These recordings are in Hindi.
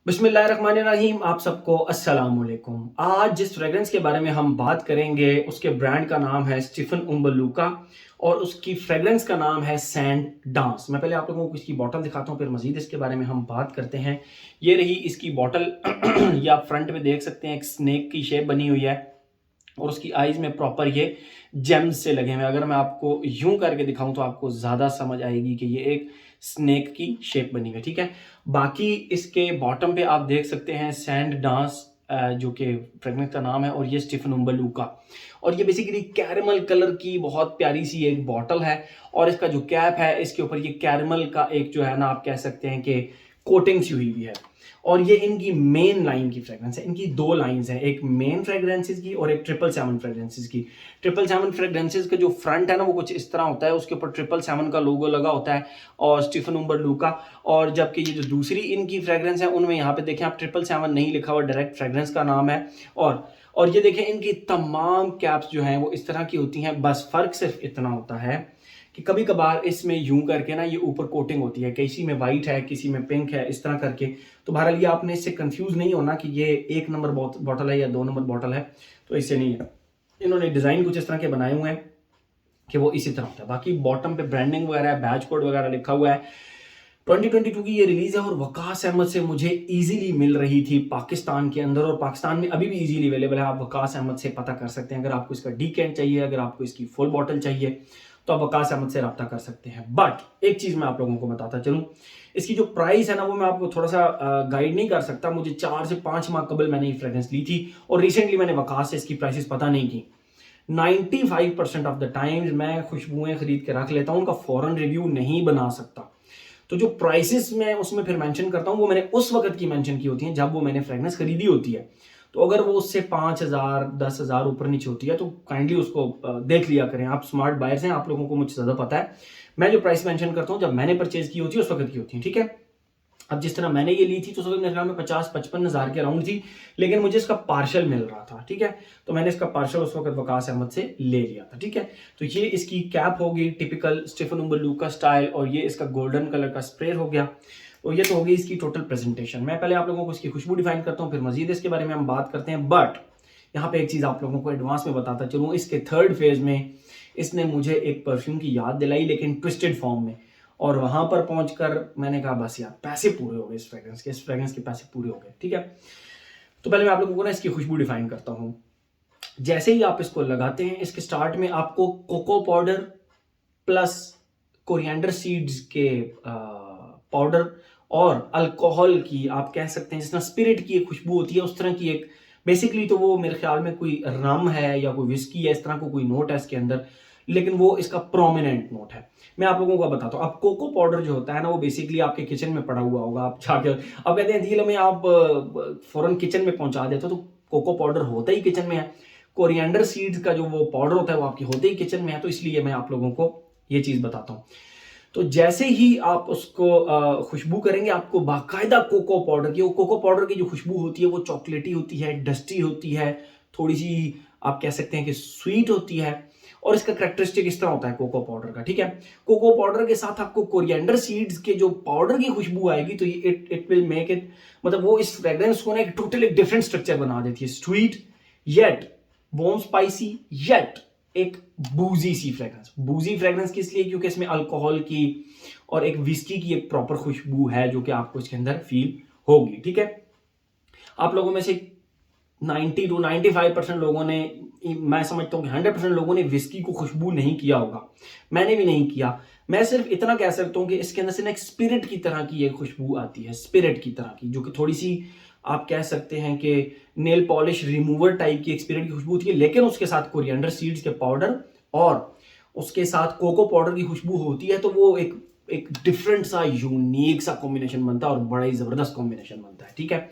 बिस्मिल्लाहिर्रहमानिर्रहीम। आप सबको अस्सलाम वालेकुम। आज जिस फ्रेग्रेंस के बारे में हम बात करेंगे उसके ब्रांड का नाम है स्टीफन उम्बलूका और उसकी फ्रेग्रेंस का नाम है सैंड डांस। मैं पहले आप लोगों को इसकी बॉटल दिखाता हूँ, फिर मजीद इसके बारे में हम बात करते हैं। ये रही इसकी बॉटल। ये आप फ्रंट में देख सकते हैं, एक स्नेक की शेप बनी हुई है और उसकी आईज में प्रॉपर ये जेम्स से लगे हुए हैं। अगर मैं आपको यूं करके दिखाऊं तो आपको ज़्यादा समझ आएगी कि ये एक स्नेक की शेप बनी हुई है। ठीक है, बाकी इसके बॉटम पे आप देख सकते हैं सैंड डांस, जो कि फ्रेग्रेंस का नाम है, और ये स्टीफन उम्बलूका। और ये बेसिकली कैरमल कलर की बहुत प्यारी सी एक बॉटल है और इसका जो कैप है इसके ऊपर ये कैरमल का एक जो है ना, आप कह सकते हैं कि कोटिंग सी हुई हुई है। और ये इनकी मेन लाइन की फ्रेग्रेंस है। इनकी दो लाइंस हैं, एक मेन फ्रेग्रेंसेस की और एक 777 फ्रेग्रेंसेस की। 777 फ्रेग्रेंसेस का जो फ्रंट है ना वो कुछ इस तरह होता है, उसके ऊपर 777 का लोगो लगा होता है और स्टीफन उम्बरलूका। और जबकि ये जो दूसरी इनकी फ्रेग्रेंस है उनमें यहाँ पे देखें आप 777 नहीं लिखा हुआ, डायरेक्ट फ्रेग्रेंस का नाम है। और ये देखें इनकी तमाम कैप्स जो हैं वो इस तरह की होती हैं। बस फर्क सिर्फ इतना होता है कि कभी कभार इसमें यूं करके ना ये ऊपर कोटिंग होती है, किसी में वाइट है किसी में पिंक है, इस तरह करके। तो बहरहाल ये आपने इससे कंफ्यूज नहीं होना कि ये 1 नंबर बॉटल है या 2 नंबर बॉटल है, तो इससे नहीं है। इन्होंने डिजाइन कुछ इस तरह के बनाए हुए हैं कि वो इसी तरह होता है। बाकी बॉटम पे ब्रांडिंग वगैरह है, बैच कोड वगैरह लिखा हुआ है। 2022 की ये रिलीज है और वकास अहमद से मुझे इजीली मिल रही थी पाकिस्तान के अंदर, और पाकिस्तान में अभी भी इजीली अवेलेबल है। आप वकास अहमद से पता कर सकते हैं। अगर आपको इसका डीकेंट चाहिए, अगर आपको इसकी फुल बॉटल चाहिए तो आप वकास अहमद से रब्ता कर सकते हैं। बट एक चीज मैं आप लोगों को बताता चलूं, इसकी जो प्राइस है ना वो मैं आपको थोड़ा सा गाइड नहीं कर सकता। मुझे 4 से 5 माह कबल मैंने ये फ्रेग्रेंस ली थी और रिसेंटली मैंने वकास से इसकी प्राइसेस पता नहीं की। 95% ऑफ द टाइम्स मैं खुशबुएं खरीद के रख लेता हूं, उनका फौरन रिव्यू नहीं बना सकता। तो जो प्राइसेस मैं उसमें फिर मेंशन करता हूँ वो मैंने उस वक्त की मेंशन की होती हैं जब वो मैंने फ्रेग्रेंस खरीदी होती है। तो अगर वो उससे 5,000 10,000 ऊपर नीचे होती है तो काइंडली उसको देख लिया करें। आप स्मार्ट बायर्स हैं, आप लोगों को मुझसे ज्यादा पता है। मैं जो प्राइस मेंशन करता हूँ जब मैंने परचेज की होती है उस वक्त की होती है। ठीक है, अब जिस तरह मैंने ये ली थी तो उस वक्त मेरे ख्याल में 50-55 हज़ार के अराउंड थी, लेकिन मुझे इसका पार्शल मिल रहा था। ठीक है, तो मैंने इसका पार्शल उस वक्त वकास अहमद से ले लिया था। ठीक है, तो ये इसकी कैप होगी टिपिकल स्टीफन उम्बलूका स्टाइल, और ये इसका गोल्डन कलर का स्प्रे हो गया। तो ये तो होगी इसकी टोटल प्रेजेंटेशन। मैं पहले आप लोगों को इसकी खुशबू डिफाइन करता हूँ, फिर मजीद इसके बारे में हम बात करते हैं। बट यहाँ पे एक चीज आप लोगों को एडवांस में बताता चलूँ, इसके थर्ड फेज में इसने मुझे एक परफ्यूम की याद दिलाई, लेकिन ट्विस्टेड फॉर्म में। और वहां पर पहुंचकर मैंने कहा बस यार पैसे पूरे हो गए इस फ्रेग्रेंस के पैसे पूरे हो गए। ठीक है, तो पहले मैं आप लोगों को ना इसकी खुशबू डिफाइन करता हूं। जैसे ही आप इसको लगाते हैं, इसके स्टार्ट में आपको cocoa powder plus coriander seeds के पाउडर और अल्कोहल की, आप कह सकते हैं जिस तरह स्पिरिट की एक खुशबू होती है उस तरह की एक, बेसिकली तो वो मेरे ख्याल में कोई रम है या कोई विस्की है, इस तरह को कोई नोट है इसके अंदर, लेकिन वो इसका प्रोमिनेंट नोट है। मैं आप लोगों को बताता हूँ। अब कोको पाउडर जो होता है ना वो बेसिकली आपके किचन में पड़ा हुआ होगा, आप जाकर अब कहते हैं धीरे में आप फौरन किचन में पहुंचा देते हो, तो कोको पाउडर होता ही किचन में है। कोरिएंडर सीड्स का जो वो पाउडर होता है वो आपके होते ही किचन में है, तो इसलिए मैं आप लोगों को ये चीज बताता हूँ। तो जैसे ही आप उसको खुशबू करेंगे, आपको बाकायदा कोको पाउडर की, वो कोको पाउडर की जो खुशबू होती है वो चॉकलेटी होती है, डस्टी होती है, थोड़ी सी आप कह सकते हैं कि स्वीट होती है। और इसका करेक्टरिस्टिक इस तरह होता है कोको पाउडर का। ठीक है, कोको पाउडर के साथ आपको कोरिएंडर सीड्स के जो पाउडर की खुशबू आएगी तो it it will make it, मतलब वो इस फ्रेग्रेंस को ना एक टोटल एक डिफरेंट स्ट्रक्चर बना देती है। स्वीट येट बोम स्पाइसी येट एक बूजी सी फ्रेग्रेंस। बूजी फ्रेग्रेंस किस लिए? क्योंकि इसमें अल्कोहल की और एक विस्की की एक प्रॉपर खुशबू है जो कि आपको इसके अंदर फील होगी। ठीक है, आप लोगों में से 90 to 95% लोगों ने, मैं समझता हूँ कि 100% लोगों ने विस्की को खुशबू नहीं किया होगा। मैंने भी नहीं किया। मैं सिर्फ इतना कह सकता हूँ कि इसके अंदर से ना एक स्पिरिट की तरह की एक खुशबू आती है, स्पिरिट की तरह की, जो कि थोड़ी सी आप कह सकते हैं कि नेल पॉलिश रिमूवर टाइप की एक स्पिरिट की खुशबू होती है, लेकिन उसके साथ कोरिएंडर सीड्स के पाउडर और उसके साथ कोको पाउडर की खुशबू होती है, तो वो एक एक डिफरेंट सा यूनिक सा कॉम्बिनेशन बनता है और बड़ा ही जबरदस्त कॉम्बिनेशन बनता है। ठीक है,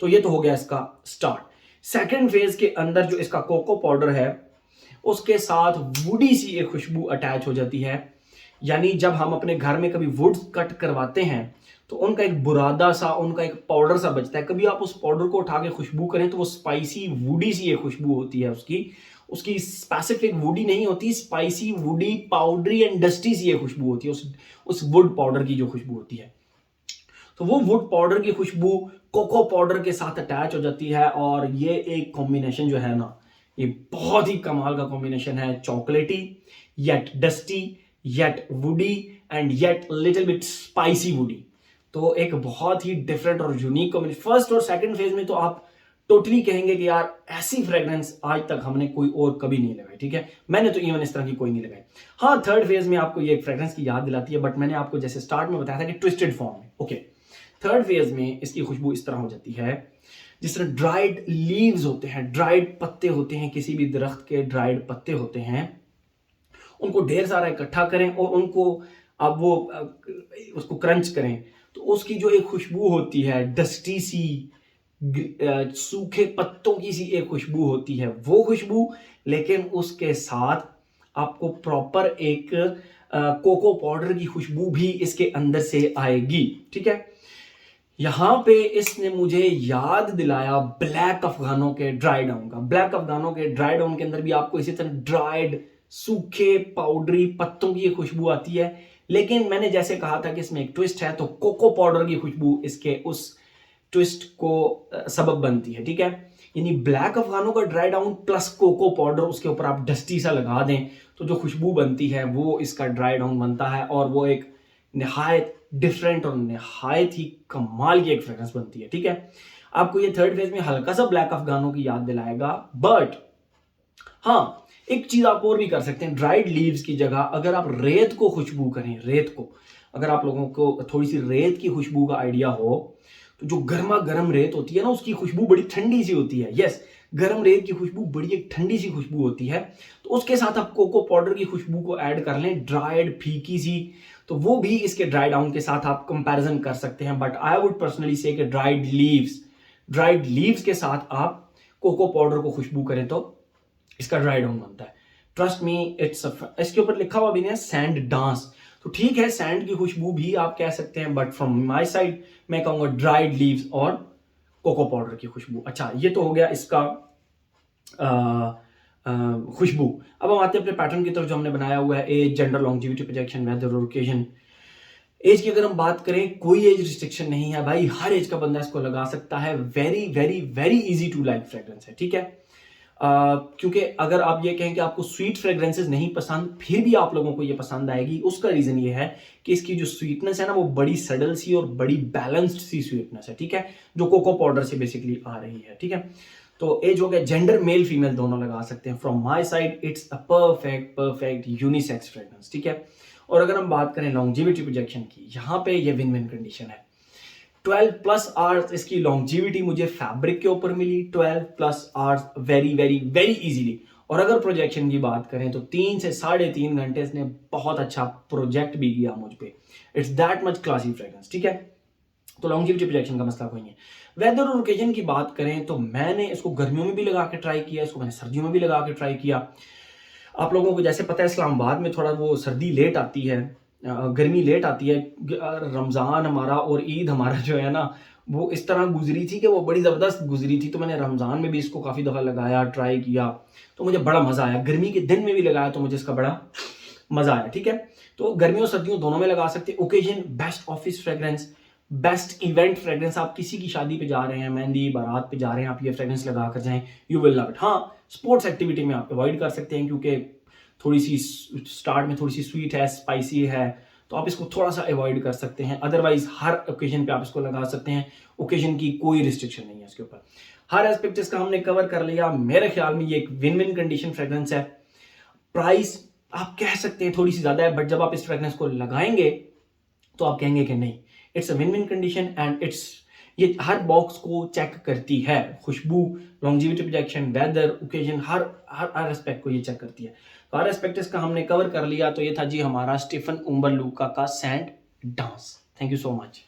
तो ये तो हो गया इसका स्टार्ट। सेकेंड फेज के अंदर जो इसका कोको पाउडर है उसके साथ वुडी सी एक खुशबू अटैच हो जाती है। यानी जब हम अपने घर में कभी वुड कट करवाते हैं तो उनका एक बुरादा सा, उनका एक पाउडर सा बचता है। कभी आप उस पाउडर को उठा के खुशबू करें तो वो स्पाइसी वुडी सी एक खुशबू होती है उसकी। उसकी स्पेसिफिक वुडी नहीं होती, spicy woody powdery and dusty सी एक खुशबू होती है उस वुड पाउडर की जो खुशबू होती है। तो वो वुड पाउडर की खुशबू कोको पाउडर के साथ अटैच हो जाती है, और ये एक कॉम्बिनेशन जो है ना, ये बहुत ही कमाल का कॉम्बिनेशन है। चॉकलेटी yet dusty yet woody and yet little bit spicy woody. तो एक बहुत ही डिफरेंट और यूनिक कॉम्बिनेशन। फर्स्ट और सेकंड फेज में तो आप टोटली कहेंगे कि यार ऐसी फ्रेग्रेंस आज तक हमने कोई और कभी नहीं लगाई, ठीक है। मैंने तो इवन इस तरह की कोई नहीं लगाई। हाँ, थर्ड फेज में आपको ये फ्रेग्रेंस की याद दिलाती है, बट मैंने आपको जैसे स्टार्ट में बताया था कि ट्विस्टेड फॉर्म में। ओके, थर्ड फेज में इसकी खुशबू इस तरह हो जाती है जिस तरह ड्राइड लीव्स होते हैं, ड्राइड पत्ते होते हैं, किसी भी दरख्त के ड्राइड पत्ते होते हैं, उनको ढेर सारा इकट्ठा करें और उनको अब वो उसको क्रंच करें, तो उसकी जो एक खुशबू होती है, डस्टी सी सूखे पत्तों की सी एक खुशबू होती है, वो खुशबू, लेकिन उसके साथ आपको प्रॉपर एक कोको पाउडर की खुशबू भी इसके अंदर से आएगी, ठीक है। यहां पे इसने मुझे याद दिलाया ब्लैक अफगानों के ड्राई डाउन का। ब्लैक अफगानों के ड्राई डाउन के अंदर भी आपको इसी तरह ड्राइड सूखे पाउडरी पत्तों की खुशबू आती है, लेकिन मैंने जैसे कहा था कि इसमें एक ट्विस्ट है, तो कोको पाउडर की खुशबू इसके उस ट्विस्ट को सबब बनती है, ठीक है। यानी ब्लैक अफगानों का dry down plus cocoa powder, उसके ऊपर आप डस्टी सा लगा दें, तो जो खुशबू बनती है वो इसका ड्राई डाउन बनता है, और वो एक निहायत डिफरेंट और निहायत ही कमाल की एक फ्रेग्रेंस बनती है, ठीक है। आपको ये थर्ड फेज में हल्का सा ब्लैक अफगानों की याद दिलाएगा, बट हाँ, एक चीज आप और भी कर सकते हैं। ड्राइड लीव्स की जगह अगर आप रेत को खुशबू करें, रेत को, अगर आप लोगों को थोड़ी सी रेत की खुशबू का आइडिया हो, तो जो गर्मा गर्म रेत होती है ना, उसकी खुशबू बड़ी ठंडी सी होती है। यस, गर्म रेत की खुशबू बड़ी एक ठंडी सी खुशबू होती है, तो उसके साथ आप कोको पाउडर की खुशबू को ऐड कर लें, ड्राइड फीकी सी, तो वो भी इसके ड्राई डाउन के साथ आप कंपैरिजन कर सकते हैं। बट आई वुड पर्सनली से कि ड्राइड लीव्स के साथ आप कोको पाउडर को खुशबू करें तो इसका ड्राई डाउन बनता है। ट्रस्ट मी, इसके ऊपर लिखा हुआ भी नहीं है सैंड डांस, तो ठीक है, सैंड की खुशबू भी आप कह सकते हैं, बट फ्रॉम माय साइड मैं कहूंगा ड्राइड लीव्स और कोको पाउडर की खुशबू। अच्छा, ये तो हो गया इसका खुशबू। अब हम आते हैं अपने पैटर्न की तरफ जो हमने बनाया हुआ है, age, gender, longevity, projection, weather और ओकेजन। एज की अगर हम बात करें, कोई एज रिस्ट्रिक्शन नहीं है भाई, हर एज का बंदा इसको लगा सकता है। Very very very easy to like fragrance है, ठीक है। क्योंकि अगर आप ये कहें कि आपको स्वीट फ्रेग्रेंसेस नहीं पसंद, फिर भी आप लोगों को ये पसंद आएगी, उसका रीजन ये है कि इसकी जो स्वीटनेस है ना, वो बड़ी सडल सी और बड़ी बैलेंस्ड सी स्वीटनेस है, ठीक है, जो कोको पाउडर से बेसिकली आ रही है, ठीक है। तो एज हो गया, जेंडर मेल फीमेल दोनों लगा सकते हैं। From my side it's a perfect unisex fragrance, ठीक है। और अगर हम बात करें लॉन्जिविटी प्रोजेक्शन की, यहाँ पे ये विन विन कंडीशन है। 12+ आवर्स इसकी लॉन्जिविटी मुझे फैब्रिक के ऊपर मिली, 12+ hours very very very easily. और अगर प्रोजेक्शन की बात करें तो 3 से 3.5 घंटे इसने बहुत अच्छा प्रोजेक्ट भी किया मुझ पे। It's that much classy fragrance, ठीक है। तो लॉन्जिविटी प्रोजेक्शन का मसला कोई नहीं है। वेदर और ओकेजन की बात करें तो मैंने इसको गर्मियों में भी लगा के ट्राई किया, इसको मैंने सर्दियों में भी लगा के ट्राई किया। आप लोगों को जैसे पता है, इस्लामाबाद में थोड़ा वो सर्दी लेट आती है, गर्मी लेट आती है। रमज़ान हमारा और ईद हमारा जो है ना, वो इस तरह गुजरी थी कि वो बड़ी ज़बरदस्त गुजरी थी। तो मैंने रमज़ान में भी इसको काफ़ी दफ़ा लगाया, ट्राई किया, तो मुझे बड़ा मज़ा आया। गर्मी के दिन में भी लगाया तो मुझे इसका बड़ा मज़ा आया, ठीक है। तो गर्मियों सर्दियों दोनों में लगा सकते हैं। Occasion, best office fragrance, best event fragrance. आप किसी की शादी पे जा रहे हैं, मेहंदी बारात पे जा रहे हैं, आप ये फ्रेग्रेंस लगा कर जाएं, यू विल लव इट। हाँ, स्पोर्ट्स एक्टिविटी में आप अवॉइड कर सकते हैं, क्योंकि थोड़ी सी स्टार्ट में थोड़ी सी स्वीट है, स्पाइसी है, तो आप इसको थोड़ा सा अवॉइड कर सकते हैं। अदरवाइज हर ओकेजन पे आप इसको लगा सकते हैं, ओकेजन की कोई रिस्ट्रिक्शन नहीं है इसके ऊपर। हर एस्पेक्ट इसका हमने कवर कर लिया। मेरे ख्याल में ये एक विन विन कंडीशन फ्रेग्रेंस है। प्राइस आप कह सकते हैं थोड़ी सी ज्यादा है, बट जब आप इस फ्रेग्रेंस को लगाएंगे तो आप कहेंगे कि नहीं, it's a win win condition and ये हर बॉक्स को चेक करती है। खुशबू, लॉन्जिविटी प्रोजेक्शन, वेदर, ओकेजन, हर एस्पेक्ट को ये चेक करती है। तो हर एस्पेक्ट इसका हमने कवर कर लिया। तो ये था जी हमारा स्टीफन उम्बरलुका का sand dance. Thank you so much.